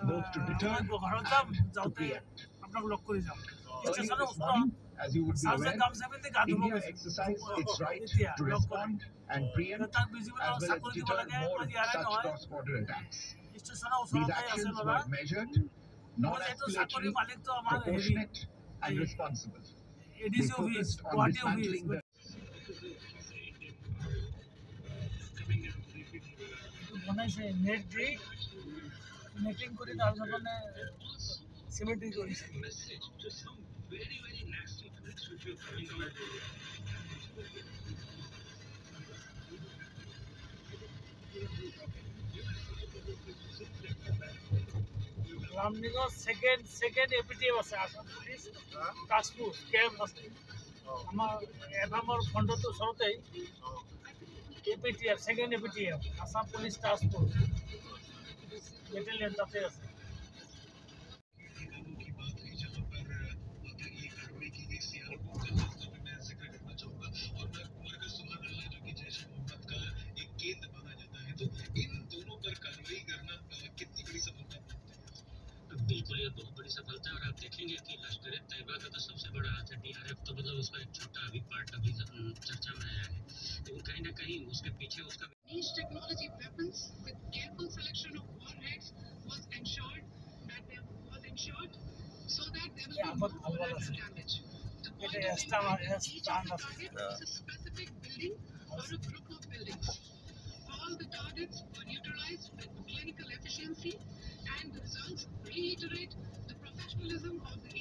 both to deter and to preempt. Early this morning, as you would be aware, India exercised its right to respond and preempt as well as deter more such cross-border attacks. These actions were measured, non-escalatory, proportionate and responsible. They focused on dismantling the নেটিং করে তার যখন সিমেন্ট্রি করেছে Ramniganj second APTF আছে Assam police task force camp আছে আমার এফএমর খণ্ডত ওচৰতেই APTF second APTF Assam police task force battalion তাতে আছে बिल्कुल ये बहुत बड़ी सफलता है और आप देखेंगे कि लश्कर तैयबा का तो सबसे बड़ा हाथ है डीआरएफ तो मतलब उसका एक छोटा अभी पार्ट अभी चर्चा में आया है लेकिन कहीं ना कहीं उसके पीछे उसका Niche technology weapons with careful selection of warheads was ensured so that there will be no collateral damage. The point of each of the target is a specific building or a group of buildings. All the targets were neutralized with clinical efficiency and the results reiterate the professionalism of the